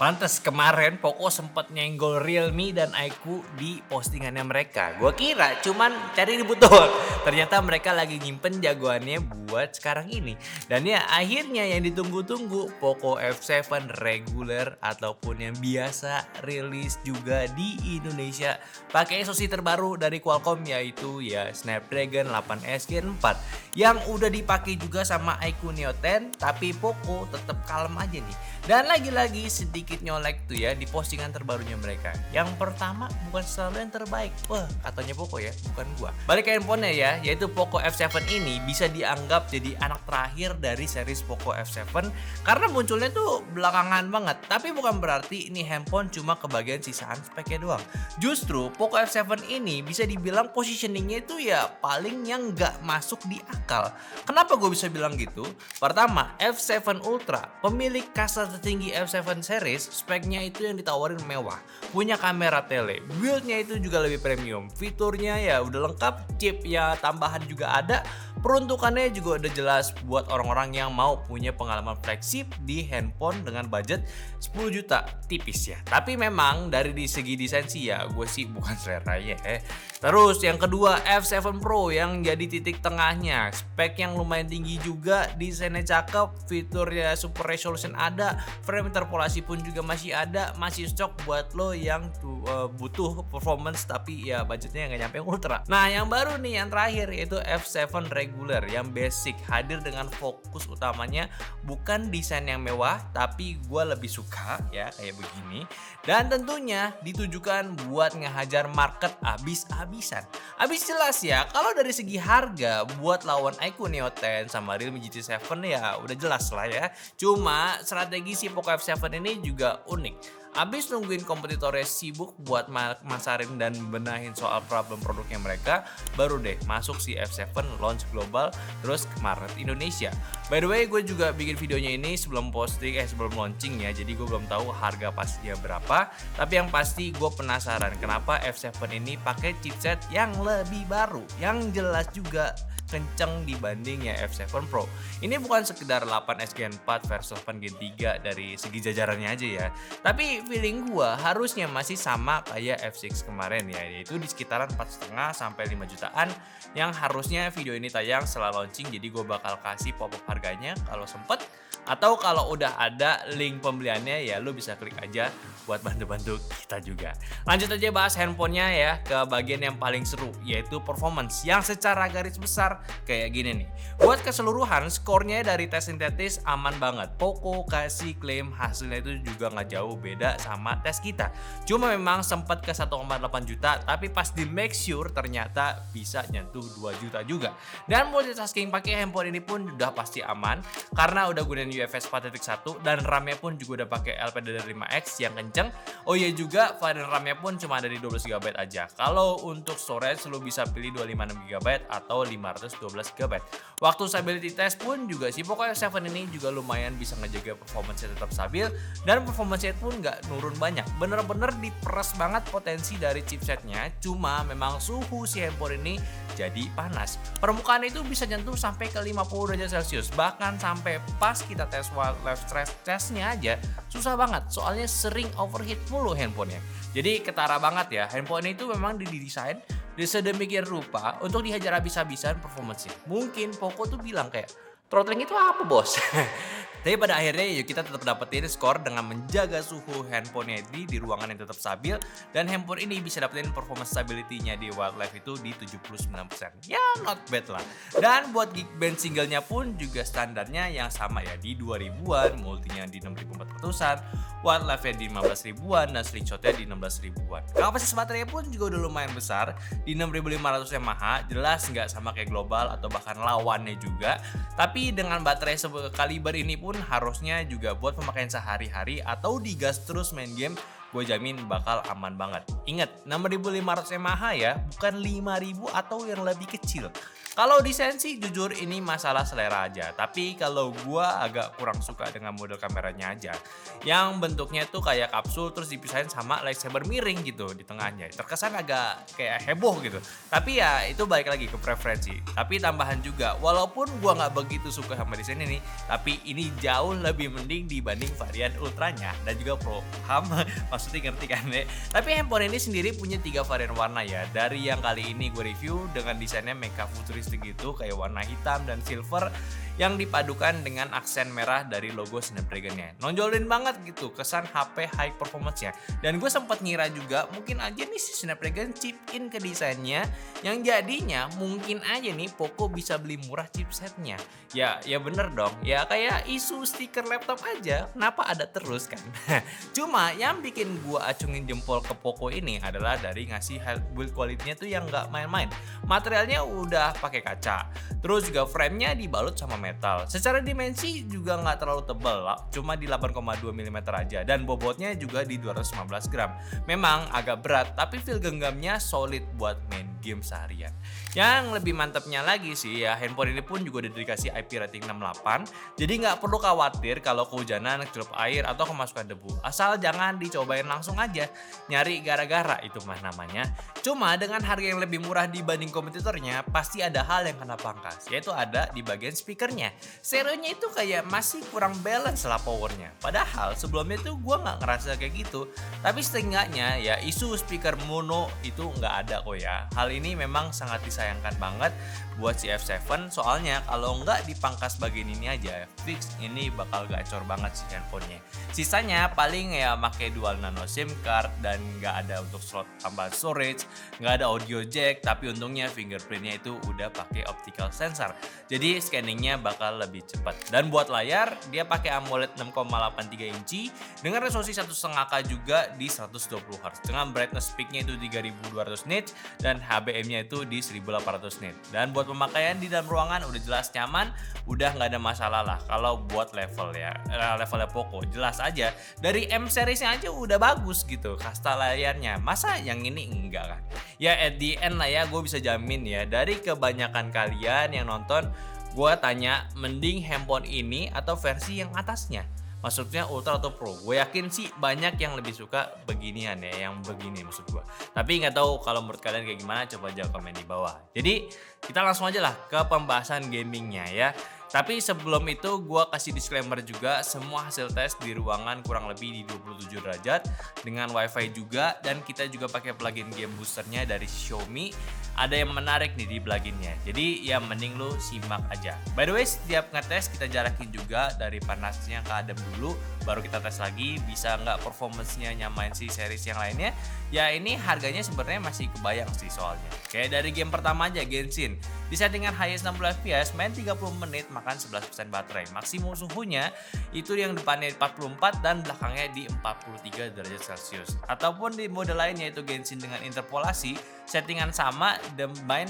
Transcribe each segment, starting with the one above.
Pantes kemarin Poco sempet nyenggol Realme dan iQOO di postingannya mereka. Gua kira cuman cari ribut doang. Ternyata mereka lagi nyimpen jagoannya buat sekarang ini. Dan ya akhirnya yang ditunggu-tunggu Poco F7 reguler ataupun yang biasa rilis juga di Indonesia pakai SoC terbaru dari Qualcomm, yaitu ya Snapdragon 8S Gen 4 yang udah dipakai juga sama iQOO Neo 10, tapi Poco tetap kalem aja nih. Dan lagi-lagi sedikit nyolek tuh ya di postingan terbarunya mereka. Yang pertama bukan selalu yang terbaik. Wah, katanya Poco ya, bukan gua. Balik ke handphonenya ya, yaitu Poco F7 ini bisa dianggap jadi anak terakhir dari series Poco F7 karena munculnya tuh belakangan banget. Tapi bukan berarti ini handphone cuma kebagian sisaan speknya doang. Justru Poco F7 ini bisa dibilang positioningnya itu ya paling yang nggak masuk di akal. Kenapa gue bisa bilang gitu? Pertama, F7 Ultra, pemilik kasta tertinggi F7 series, speknya itu yang ditawarin mewah. Punya kamera tele, build-nya itu juga lebih premium. Fiturnya ya udah lengkap, chip ya tambahan juga ada. Peruntukannya juga udah jelas buat orang-orang yang mau punya pengalaman flagship di handphone dengan budget 10 juta, tipis ya. Tapi memang dari segi desain sih ya gue sih bukan selera ya. Terus yang kedua, F7 Pro yang jadi titik tengahnya. Spek yang lumayan tinggi juga, desainnya cakep, fiturnya super resolution ada, frame interpolasi pun juga masih ada, masih stok buat lo yang butuh performance tapi ya budgetnya nggak nyampe ultra. Nah yang baru nih yang terakhir yaitu F7 regular yang basic, hadir dengan fokus utamanya bukan desain yang mewah tapi gue lebih suka ya kayak begini, dan tentunya ditujukan buat ngehajar market abis-abisan. Abis jelas ya, kalau dari segi harga buat lawan iQOO Neo 10 sama Realme GT7 ya udah jelas lah ya. Cuma strategi si Poco F7 ini juga unik. Abis nungguin kompetitornya sibuk buat masarin dan benahin soal problem produknya mereka, baru deh masuk si F7 launch global terus ke market Indonesia. By the way, gue juga bikin videonya ini sebelum launching ya, jadi gue belum tahu harga pastinya berapa. Tapi yang pasti gue penasaran kenapa F7 ini pakai chipset yang lebih baru, yang jelas juga kenceng dibanding ya F7 Pro. Ini bukan sekedar 8S Gen 4 versus 8 Gen 3 dari segi jajarannya aja ya, tapi feeling gua harusnya masih sama kayak F6 kemarin ya, yaitu di sekitaran 4,5 sampai 5 jutaan yang harusnya video ini tayang setelah launching. Jadi gua bakal kasih pop-up harganya kalau sempet, atau kalau udah ada link pembeliannya ya lu bisa klik aja buat bantu-bantu kita juga. Lanjut aja bahas handphonenya ya ke bagian yang paling seru, yaitu performance yang secara garis besar kayak gini nih. Buat keseluruhan skornya dari tes sintetis aman banget. Poco kasih klaim hasilnya itu juga nggak jauh beda sama tes kita. Cuma memang sempat ke 1,8 juta, tapi pas di make sure ternyata bisa nyentuh 2 juta juga. Dan multitasking pakai handphone ini pun udah pasti aman karena udah gunain UFS 4.1 dan RAM-nya pun juga udah pakai LPDDR5X yang kenceng. Oh iya juga varian RAM-nya pun cuma ada di 12 GB aja. Kalau untuk storage lu bisa pilih 256 GB atau 512 GB. Waktu stability test pun juga si Poco F7 ini juga lumayan bisa ngejaga performance-nya tetap stabil dan performance-nya pun nggak nurun banyak. Bener-bener diperes banget potensi dari chipsetnya, cuma memang suhu si handphone ini jadi panas. Permukaan itu bisa nyentuh sampai ke 50 derajat Celcius, bahkan sampai pas kita tes live stress testnya aja susah banget soalnya sering overheat mulu handphonenya. Jadi ketara banget ya, handphone itu memang didesain sedemikian rupa untuk dihajar habis-habisan performance-nya. Mungkin Poco tuh bilang kayak, throttling itu apa bos? Tapi pada akhirnya ya kita tetap dapetin skor dengan menjaga suhu handphonenya di ruangan yang tetap stabil, dan handphone ini bisa dapetin performance stability-nya di wildlife itu di 79%. Ya not bad lah. Dan buat Geekbench singlenya pun juga standarnya yang sama ya di 2000-an, multinya di 6400-an, wildlife-nya di 15 ribuan dan slingshot-nya di 16 ribuan. Kapasitas baterainya pun juga udah lumayan besar di 6500 mAh, jelas nggak sama kayak global atau bahkan lawannya juga. Tapi dengan baterai sekaliber ini pun harusnya juga buat pemakaian sehari-hari atau digas terus main game gue jamin bakal aman banget. Ingat, 6500 mAh ya, bukan 5000 atau yang lebih kecil. Kalau desain sih jujur ini masalah selera aja, tapi kalau gua agak kurang suka dengan model kameranya aja. Yang bentuknya tuh kayak kapsul terus dipisahin sama lightsaber miring gitu di tengahnya. Terkesan agak kayak heboh gitu. Tapi ya itu balik lagi ke preferensi. Tapi tambahan juga, walaupun gua nggak begitu suka sama desain ini, tapi ini jauh lebih mending dibanding varian ultranya dan juga pro. Paham? Maksudnya ngerti kan deh? Tapi handphone ini sendiri punya 3 varian warna ya. Dari yang kali ini gue review dengan desainnya mecha futuristik gitu kayak warna hitam dan silver yang dipadukan dengan aksen merah dari logo Snapdragon-nya. Nonjolin banget gitu kesan HP high performance-nya. Dan gue sempat ngira juga mungkin aja nih si Snapdragon chip in ke desainnya yang jadinya mungkin aja nih Poco bisa beli murah chipsetnya. Ya bener dong. Ya kayak isu stiker laptop aja. Kenapa ada terus kan? Cuma yang bikin gue acungin jempol ke Poco ini adalah dari ngasih build quality-nya tuh yang nggak main-main. Materialnya udah pakai kaca. Terus juga frame-nya dibalut sama metal. Secara dimensi juga nggak terlalu tebal lah, cuma di 8,2 mm aja. Dan bobotnya juga di 215 gram. Memang agak berat, tapi feel genggamnya solid buat main game seharian. Yang lebih mantapnya lagi sih ya, handphone ini pun juga udah dikasih IP rating 68. Jadi nggak perlu khawatir kalau kehujanan, celup air, atau kemasukan debu. Asal jangan dicobain langsung aja. Nyari gara-gara itu mah namanya. Cuma dengan harga yang lebih murah dibanding kompetitornya, pasti ada hal yang kena pangkas, yaitu ada di bagian speakernya. Stereonya itu kayak masih kurang balance lah powernya. Padahal sebelumnya tuh gue nggak ngerasa kayak gitu. Tapi setidaknya ya isu speaker mono itu nggak ada kok ya. Hal ini memang sangat disayangkan banget buat si F7, soalnya kalau nggak dipangkas bagian ini aja, fix ini bakal gacor banget si handphonenya. Sisanya paling ya pakai dual nano SIM card dan nggak ada untuk slot tambahan storage, nggak ada audio jack, tapi untungnya fingerprintnya itu udah pakai optical sensor. Jadi scanningnya bakal lebih cepat. Dan buat layar, dia pakai AMOLED 6,83 inci dengan resolusi 1,5K juga di 120 Hz. Dengan brightness peaknya itu 3200 nits dan HBM-nya itu di 1800 nits. Dan buat pemakaian di dalam ruangan udah jelas nyaman, udah nggak ada masalah lah. Kalau buat levelnya Poco jelas aja dari M seriesnya aja udah bagus gitu kasta layarnya. Masa yang ini enggak kan? Ya at the end lah ya, gue bisa jamin ya dari kebanyakan kalian yang nonton, gue tanya mending handphone ini atau versi yang atasnya. Maksudnya Ultra atau Pro. Gue yakin sih banyak yang lebih suka beginian ya, yang begini maksud gue. Tapi nggak tahu kalau menurut kalian kayak gimana, coba jawab komen di bawah. Jadi kita langsung aja lah ke pembahasan gamingnya ya. Tapi sebelum itu gue kasih disclaimer juga, semua hasil tes di ruangan kurang lebih di 27 derajat dengan wifi juga, dan kita juga pakai plugin game boosternya dari Xiaomi. Ada yang menarik nih di pluginnya, jadi ya mending lu simak aja. By the way, setiap ngetes kita jarakin juga dari panasnya ke adem dulu, baru kita tes lagi bisa nggak performance-nya nyamain si series yang lainnya. Ya ini harganya sebenarnya masih kebayang sih soalnya. Kayak dari game pertama aja, Genshin. Di settingan highest 60 fps, main 30 menit makan 11% baterai. Maksimum suhunya itu yang depannya 44 dan belakangnya di 43 derajat Celcius. Ataupun di mode lain yaitu Genshin dengan interpolasi, settingan sama dan main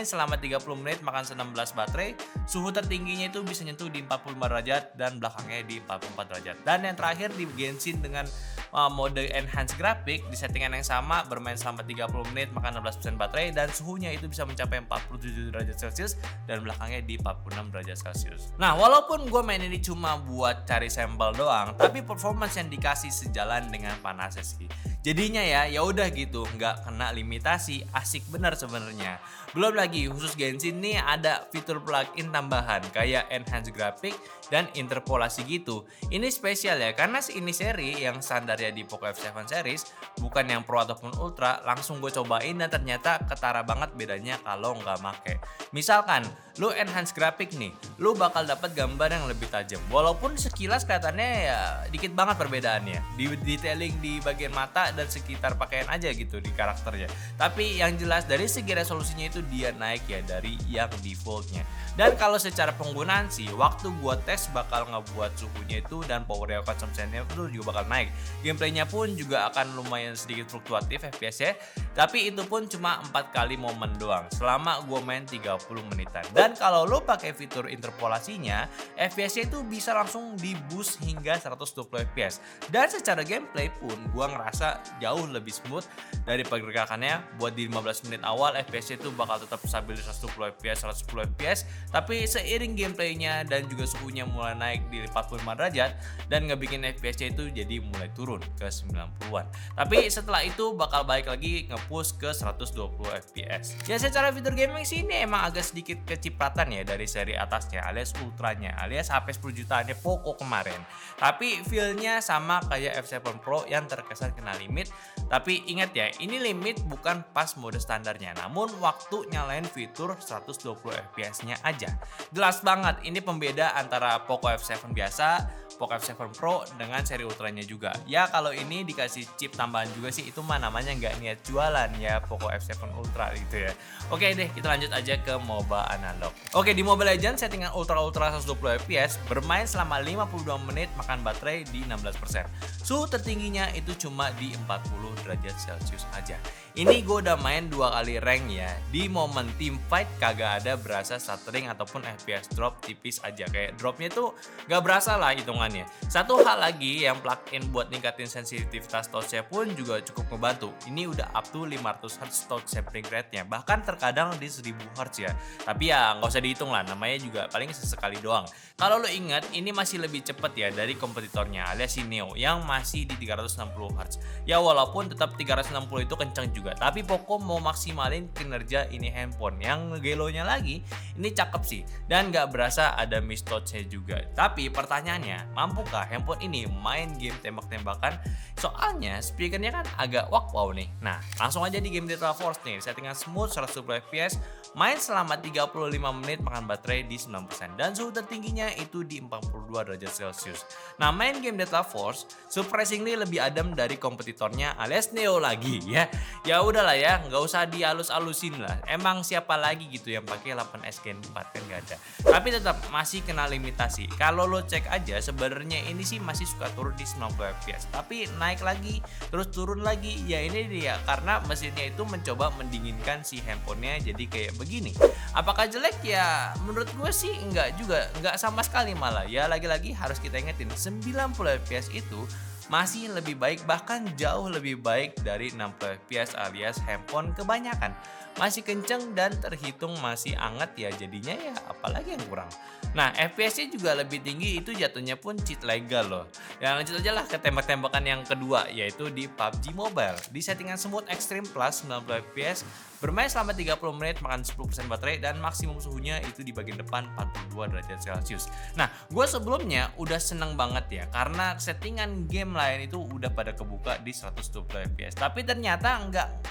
selama 30 menit makan 16 baterai. Suhu tertingginya itu bisa nyentuh di 45 derajat dan belakangnya di 44 derajat. Dan yang terakhir di Genshin dengan mode enhanced graphic, di settingan yang sama bermain selama 30 menit makan 16% baterai dan suhunya itu bisa mencapai 47 derajat Celcius dan belakangnya di 46 derajat Celcius. Nah, walaupun gue main ini cuma buat cari sampel doang, tapi performance yang dikasih sejalan dengan panasnya sih. Jadinya ya udah gitu, nggak kena limitasi, asik bener sebenarnya. Belum lagi khusus Genshin nih ada fitur plugin tambahan kayak enhanced graphic dan interpolasi gitu. Ini spesial ya karena ini seri yang standarnya di Poco F7 series, bukan yang Pro ataupun Ultra. Langsung gue cobain dan ternyata ketara banget bedanya kalau nggak make. Misalkan lu enhanced graphic nih, lu bakal dapat gambar yang lebih tajam. Walaupun sekilas kelihatannya ya dikit banget perbedaannya. Di detailing di bagian mata dan sekitar pakaian aja gitu di karakternya. Tapi yang jelas dari segi resolusinya itu dia naik ya dari yang defaultnya. Dan kalau secara penggunaan sih, waktu gua tes refresh bakal ngebuat suhunya itu dan power consumption-nya itu juga bakal naik. Gameplaynya pun juga akan lumayan sedikit fluktuatif FPS-nya, tapi itu pun cuma 4 kali momen doang selama gue main 30 menitan. Dan kalau lo pakai fitur interpolasinya, FPS-nya itu bisa langsung di boost hingga 120 FPS. Dan secara gameplay pun gue ngerasa jauh lebih smooth dari pergerakannya. Buat di 15 menit awal FPS-nya itu bakal tetap stabil 120 FPS, 110 FPS, tapi seiring gameplaynya dan juga suhunya mulai naik di 45 derajat dan ngebikin FPS-nya itu jadi mulai turun ke 90-an. Tapi setelah itu bakal balik lagi nge-push ke 120 FPS. Ya secara fitur gaming sih ini emang agak sedikit kecipratan ya dari seri atasnya alias ultranya alias HP 10 jutaannya Poco kemarin. Tapi feel-nya sama kayak F7 Pro yang terkesan kena limit. Tapi ingat ya, ini limit bukan pas mode standarnya, namun waktu nyalain fitur 120 FPS-nya aja. Jelas banget ini pembeda antara Poco F7 biasa, Poco F7 Pro dengan seri ultranya juga. Ya kalau ini dikasih chip tambahan juga sih, itu mah namanya nggak niat jualan ya Poco F7 Ultra gitu ya. Oke deh, kita lanjut aja ke MOBA analog. Oke, di Mobile Legends settingan ultra 120 FPS, bermain selama 52 menit, makan baterai di 16%. Suhu tertingginya itu cuma di 40 derajat Celcius aja. Ini gue udah main 2 kali rank ya. Di momen team fight kagak ada berasa stuttering ataupun FPS drop tipis aja. Kayak dropnya tuh gak berasa lah hitungannya. Satu hal lagi yang plugin buat ningkatin sensitivitas touch-nya pun juga cukup ngebantu. Ini udah up to 500 Hz touch sampling rate-nya. Bahkan terkadang di 1000 Hz ya. Tapi ya gak usah dihitung lah, namanya juga paling sesekali doang. Kalau lo ingat, ini masih lebih cepet ya dari kompetitornya alias si Neo yang masih di 360 Hz. Ya walaupun tetap 360 itu kenceng juga, tapi Poco mau maksimalin kinerja ini handphone. Yang ngegelonya lagi, ini cakep sih dan gak berasa ada miss touch-nya juga. Tapi pertanyaannya, mampukah handphone ini main game tembak-tembakan? Soalnya speakernya kan agak wow nih. Nah, langsung aja di game Delta Force nih, settingan smooth 120 FPS, main selama 35 menit, makan baterai di 9% dan suhu tertingginya itu di 42 derajat Celcius. Nah, main game Delta Force surprisingly lebih adem dari kompetitornya alias Neo lagi ya. Ya udahlah ya, nggak usah dihalus-halusin lah. Emang siapa lagi gitu yang pakai 8S Gen 4 kan nggak ada. Tapi tetap masih kena limitasi. Kalau lo cek aja sebenarnya ini sih masih suka turun di 90 FPS. Tapi naik lagi, terus turun lagi. Ya ini dia karena mesinnya itu mencoba mendinginkan si handphonenya jadi kayak begini. Apakah jelek? Ya menurut gue sih enggak juga, enggak sama sekali malah. Ya lagi-lagi harus kita ingetin 90 FPS itu masih lebih baik, bahkan jauh lebih baik dari 60 FPS alias handphone kebanyakan. Masih kenceng dan terhitung masih anget ya, jadinya ya apalagi yang kurang. Nah, FPS-nya juga lebih tinggi, itu jatuhnya pun cheat legal loh. Ya lanjut aja lah ke tembak-tembakan yang kedua, yaitu di PUBG Mobile. Di settingan smooth extreme plus 90 FPS, bermain selama 30 menit, makan 10% baterai, dan maksimum suhunya itu di bagian depan 42 derajat Celcius. Nah, gue sebelumnya udah seneng banget ya, karena settingan game lain itu udah pada kebuka di 120 FPS. Tapi ternyata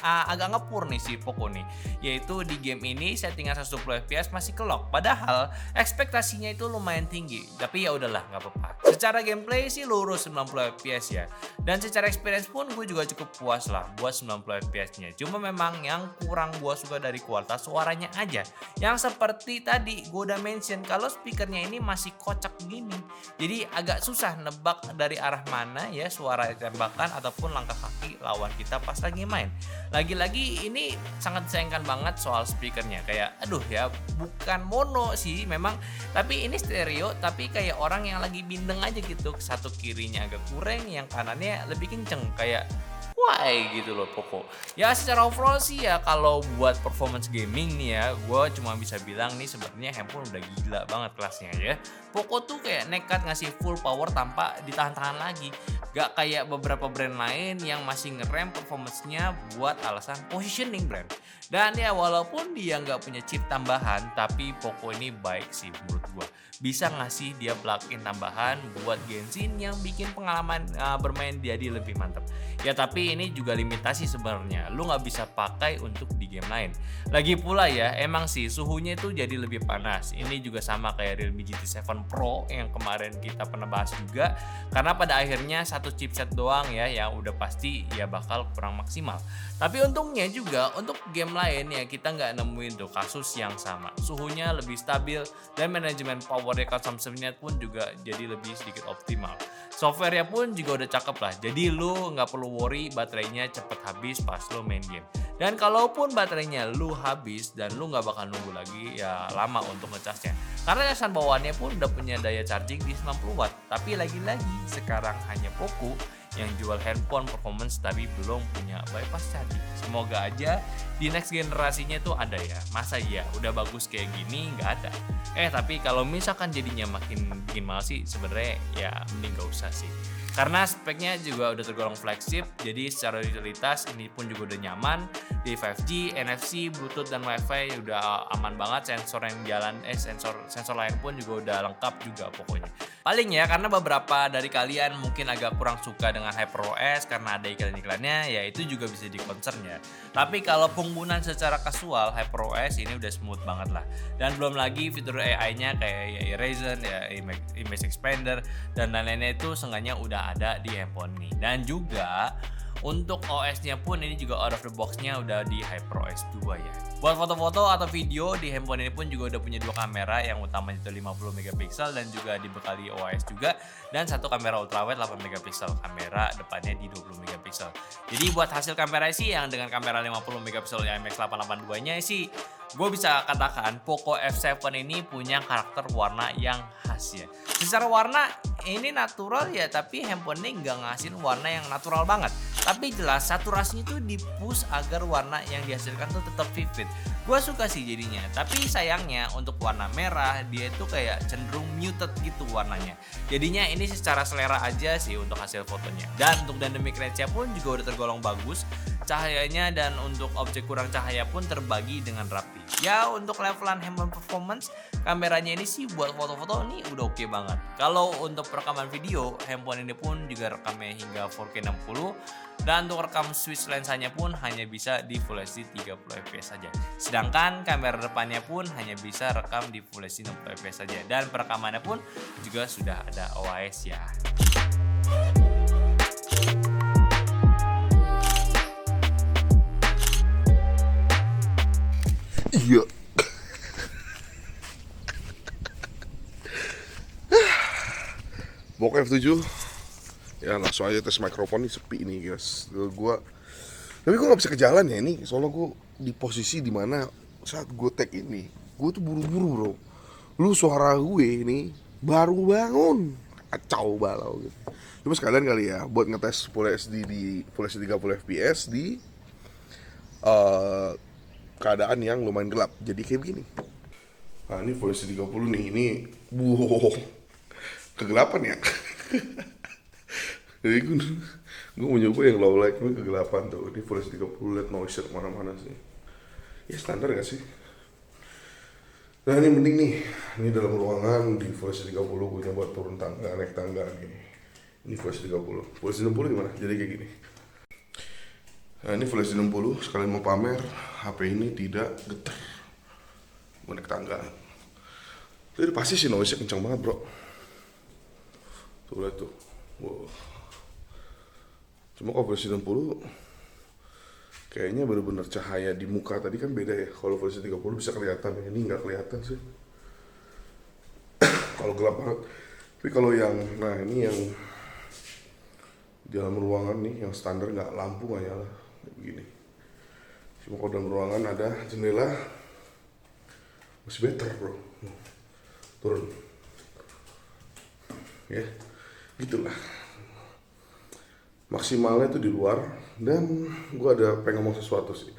agak ngepur nih si Poco nih, yaitu di game ini settingan 120 FPS masih kelok. Padahal ekspektasinya itu lumayan tinggi, tapi ya udahlah nggak apa-apa. Secara gameplay sih lurus 90 FPS ya, dan secara experience pun gue juga cukup puas lah buat 90 FPS-nya. Cuma memang yang kurang gue suka dari kualitas suaranya aja, yang seperti tadi gue udah mention kalau speakernya ini masih kocak gini, jadi agak susah nebak dari arah mana ya suara tembakan ataupun langkah kaki lawan kita pas lagi main. Lagi-lagi ini sangat disayangkan banget soal speakernya, kayak aduh ya, bukan mono sih memang, tapi ini stereo, tapi kayak orang yang lagi bindeng aja gitu. Satu kirinya agak kurang, yang kanannya lebih kenceng, kayak why gitu loh Poco. Ya secara overall sih ya kalau buat performance gaming nih ya, gue cuma bisa bilang nih sebenarnya handphone udah gila banget kelasnya ya. Poco tuh kayak nekat ngasih full power tanpa ditahan-tahan lagi. Gak kayak beberapa brand lain yang masih ngerem performance-nya buat alasan positioning brand. Dan ya walaupun dia nggak punya chip tambahan, tapi Poco ini baik sih menurut gue. Bisa ngasih dia plug-in tambahan buat Genshin yang bikin pengalaman bermain jadi lebih mantap. Ya tapi ini juga limitasi sebenarnya, lu nggak bisa pakai untuk di game lain. Lagi pula ya, emang sih suhunya itu jadi lebih panas. Ini juga sama kayak Realme GT7 Pro yang kemarin kita pernah bahas juga, karena pada akhirnya satu chipset doang ya yang udah pasti ya bakal kurang maksimal. Tapi untungnya juga untuk game lain ya kita nggak nemuin tuh kasus yang sama. Suhunya lebih stabil dan manajemen power memory consumption-nya pun juga jadi lebih sedikit optimal. Software-nya pun juga udah cakep lah, jadi lu nggak perlu worry baterainya cepet habis pas lu main game. Dan kalaupun baterainya lu habis dan lu nggak bakal nunggu lagi ya lama untuk ngecasnya. Karena casan bawaannya pun udah punya daya charging di 90 watt. Tapi lagi-lagi sekarang hanya Poco yang jual handphone performance tapi belum punya bypass charging. Semoga aja di next generasinya tuh ada ya. Masa ya udah bagus kayak gini nggak ada. Tapi kalau misalkan jadinya makin bikin males sih sebenarnya ya mending gak usah sih. Karena speknya juga udah tergolong flagship, jadi secara utilitas ini pun juga udah nyaman di 5G, NFC, Bluetooth dan Wi-Fi udah aman banget. Sensor yang jalan, sensor lain pun juga udah lengkap juga pokoknya. Paling ya karena beberapa dari kalian mungkin agak kurang suka dengan HyperOS karena ada iklan-iklannya, ya itu juga bisa di concern ya. Tapi kalau penggunaan secara kasual, HyperOS ini udah smooth banget lah. Dan belum lagi fitur AI-nya kayak ya Horizon, ya Image Expander dan lain-lainnya itu seenggaknya udah ada di handphone ini. Dan juga untuk OS-nya pun ini juga out of the box-nya udah di HyperOS 2 ya. Buat foto-foto atau video di handphone ini pun juga udah punya 2 kamera, yang utamanya itu 50 megapiksel dan juga dibekali OIS juga, dan satu kamera ultrawide 8 megapiksel, kamera depannya di 20 megapiksel. Jadi buat hasil kamera sih yang dengan kamera 50 megapiksel yang IMX882-nya sih gue bisa katakan Poco F7 ini punya karakter warna yang khas ya. Secara warna ini natural ya, tapi handphone ini nggak ngasihin warna yang natural banget. Tapi jelas saturasinya itu di-push agar warna yang dihasilkan tuh tetap vivid. Gue suka sih jadinya, tapi sayangnya untuk warna merah dia itu kayak cenderung muted gitu warnanya. Jadinya ini secara selera aja sih untuk hasil fotonya. Dan untuk dynamic range-nya pun juga udah tergolong bagus. Cahayanya dan untuk objek kurang cahaya pun terbagi dengan rapi. Ya untuk levelan handphone performance, kameranya ini sih buat foto-foto ini udah oke banget. Kalau untuk rekaman video, handphone ini pun juga rekamnya hingga 4K 60. Dan untuk rekam switch lensanya pun hanya bisa di Full HD 30 fps saja. Sedangkan kamera depannya pun hanya bisa rekam di Full HD 60 fps saja. Dan perekamannya pun juga sudah ada OIS ya. Iya. Poco F7 ya langsung aja tes mikrofon nih, sepi nih guys. Tapi gue gak bisa ke jalan ya ini, soalnya gue di posisi dimana saat gue tag ini gue tuh buru-buru bro. Lu suara gue ini baru bangun, kacau balau gitu. Cuma sekalian kali ya buat ngetes Full HD di Full HD 30 fps di keadaan yang lumayan gelap. Jadi kayak begini. Nah ini Full HD 30 nih, ini kegelapan ya. Jadi gue mau nyoba yang low light ini kegelapan tuh. Ini Full HD 30, liat noise kemana-mana sih. Ya standar gak sih? Nah ini mending nih, ini dalam ruangan di Full HD 30 gue nyoba turun tangga, naik tangga gini. Ini Full HD 30. Full HD 60 gimana? Jadi kayak gini. Nah ini Full HD 60, sekalian mau pamer HP ini tidak getar. Mau naik tangga. Jadi pasti sih noise-nya kencang banget bro. Tuh lihat tuh. Wow. Cuma kalau Full HD 60 kayaknya bener-bener cahaya di muka tadi kan beda ya. Kalau Full HD 30 bisa kelihatan, ini nggak kelihatan sih. Kalau gelap banget. Tapi kalau yang, nah ini yang di dalam ruangan nih, yang standar nggak lampu nggak nyala begini. Cuma kalau dalam ruangan ada jendela masih better bro. Turun. Ya, gitulah. Maksimalnya itu di luar, dan gue ada pengen ngomong sesuatu sih.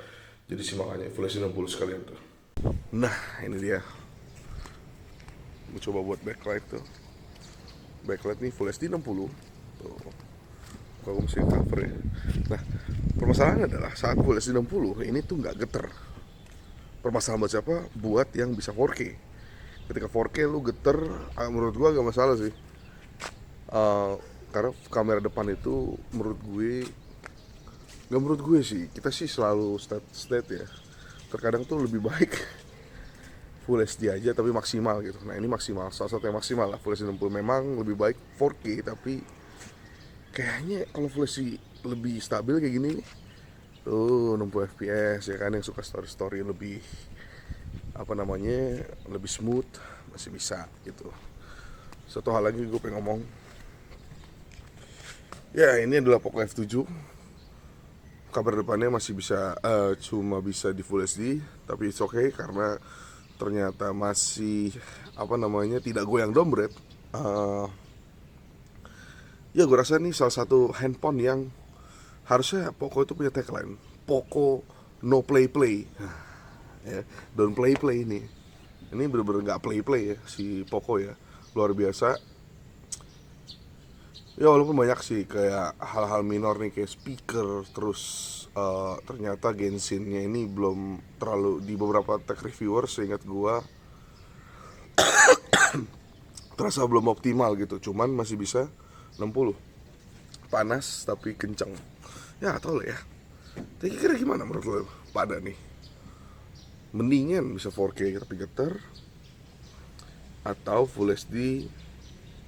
Jadi simak aja Full HD 60 sekalian tuh. Nah ini dia. Gue coba buat backlight tuh. Backlight nih Full HD 60 tuh. Gue mesti cover ya. Nah permasalahannya adalah saat Full HD 60 ini tuh nggak geter. Permasalahan buat siapa? Buat yang bisa 4K. Ketika 4K lu geter, menurut gue agak masalah sih. Karena kamera depan itu menurut gue sih, kita sih selalu state ya, terkadang tuh lebih baik Full HD aja tapi maksimal gitu. Nah ini maksimal, salah satu yang maksimal lah Full HD 60. Memang lebih baik 4K, tapi kayaknya kalau Full HD lebih stabil kayak gini nih tuh 60 fps ya kan, yang suka story lebih lebih smooth masih bisa gitu. Satu hal lagi gue pengen ngomong, ya ini adalah Poco F7. Kabar depannya masih bisa cuma bisa di Full HD, tapi it's okay karena ternyata masih tidak goyang downgrade. Ya gue rasa ini salah satu handphone yang harusnya Poco itu punya tagline, Poco no play ya, don't play ini bener-bener nggak play ya si Poco ya, luar biasa. Ya walaupun banyak sih kayak hal-hal minor nih kayak speaker, terus ternyata Genshin-nya ini belum terlalu di beberapa tech reviewer seingat gua terasa belum optimal gitu, cuman masih bisa 60 panas tapi kenceng. Ya tau lah ya. Tapi kira gimana menurut lo pada nih? Mendingan bisa 4K tapi getar, atau Full HD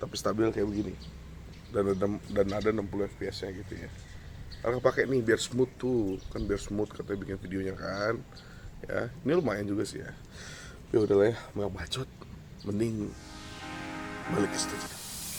tapi stabil kayak begini dan ada 60 fps nya gitu ya. Kalau pakai nih biar smooth tuh, kan biar smooth katanya bikin videonya kan. Ya, ini lumayan juga sih ya. Ya udahlah ya, mau bacot, mending balik ke studio.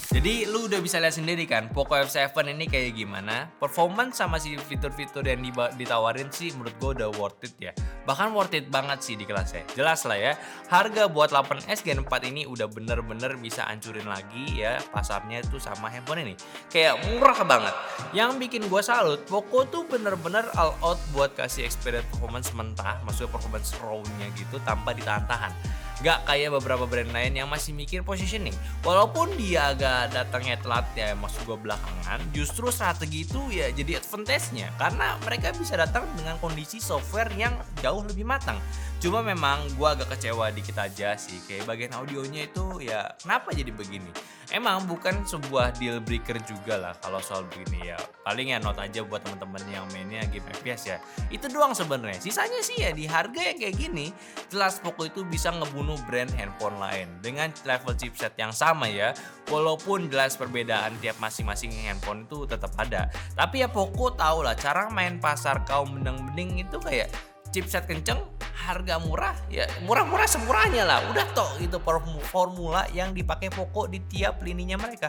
Jadi lu udah bisa lihat sendiri kan Poco F7 ini kayak gimana. Performance sama si fitur-fitur yang ditawarin sih menurut gue udah worth it ya. Bahkan worth it banget sih di kelasnya. Jelas lah ya, harga buat 8S Gen 4 ini udah bener-bener bisa hancurin lagi ya pasarnya tuh sama handphone ini. Kayak murah banget. Yang bikin gue salut, Poco tuh bener-bener all out buat kasih experience performance mentah, maksudnya performance raw-nya gitu tanpa ditahan-tahan. Gak kayak beberapa brand lain yang masih mikir positioning. Walaupun dia agak datangnya telat ya, maksud gue belakangan, justru strategi itu ya jadi advantage-nya karena mereka bisa datang dengan kondisi software yang jauh lebih matang. Cuma memang gue agak kecewa dikit aja sih, kayak bagian audionya itu ya kenapa jadi begini. Emang bukan sebuah deal breaker juga lah kalau soal begini ya. Paling ya note aja buat teman-teman yang mainnya game FPS ya. Itu doang sebenarnya. Sisanya sih ya di harga yang kayak gini, jelas Poco itu bisa ngebunuh brand handphone lain dengan level chipset yang sama ya. Walaupun jelas perbedaan tiap masing-masing handphone itu tetap ada. Tapi ya Poco tau lah cara main pasar kaum bening-bening itu kayak chipset kenceng, harga murah, ya murah-murah semurahnya lah. Udah toh itu formula yang dipakai Poco di tiap lininya mereka.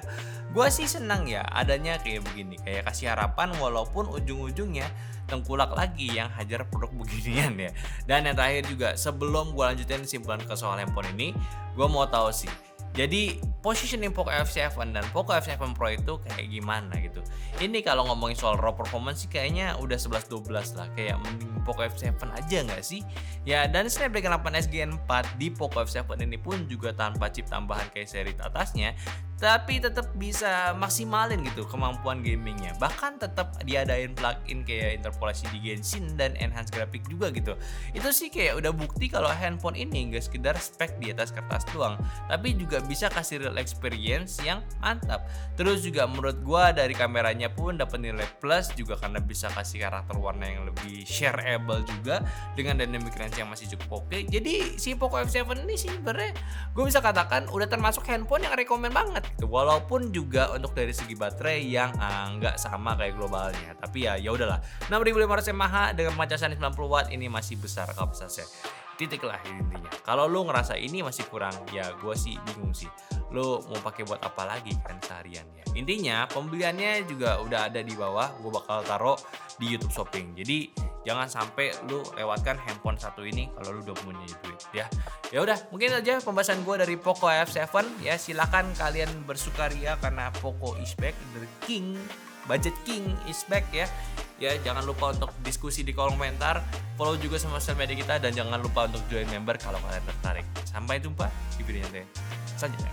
Gua sih senang ya adanya kayak begini, kayak kasih harapan walaupun ujung-ujungnya tengkulak lagi yang hajar produk beginian ya. Dan yang terakhir juga sebelum gua lanjutin kesimpulan ke soal handphone ini, gua mau tahu sih, jadi positioning Poco F7 dan Poco F7 Pro itu kayak gimana gitu. Ini kalau ngomongin soal raw performance sih kayaknya udah 11-12 lah. Kayak mending Poco F7 aja gak sih? Ya dan Snapdragon 8S Gen 4 di Poco F7 ini pun juga tanpa chip tambahan kayak seri atasnya, tapi tetap bisa maksimalin gitu kemampuan gamingnya. Bahkan tetap diadain plugin kayak interpolasi di Genshin dan enhance grafik juga gitu. Itu sih kayak udah bukti kalau handphone ini gak sekedar spek di atas kertas doang, tapi juga bisa kasih real experience yang mantap. Terus juga menurut gua dari kameranya pun dapat nilai plus juga karena bisa kasih karakter warna yang lebih shareable juga dengan dynamic range yang masih cukup oke. Jadi si Poco F7 ini sih sebenarnya gue bisa katakan udah termasuk handphone yang rekomen banget gitu. Walaupun juga untuk dari segi baterai yang nggak sama kayak globalnya, tapi ya udahlah, 6500 mAh dengan pencasan 90 watt ini masih besar kapasitasnya. Titik lah intinya. Kalau lu ngerasa ini masih kurang, ya gue sih bingung sih. Lu mau pakai buat apa lagi kan sehariannya. Intinya pembeliannya juga udah ada di bawah. Gue bakal taruh di YouTube Shopping. Jadi jangan sampai lu lewatkan handphone satu ini kalau lu udah punya duit ya. Ya udah, mungkin aja pembahasan gue dari Poco F7 ya. Silakan kalian bersukaria karena Poco is back, the king, budget king is back ya. Ya jangan lupa untuk diskusi di kolom komentar, follow juga sama sosial media kita, dan jangan lupa untuk join member kalau kalian tertarik. Sampai jumpa di video selanjutnya.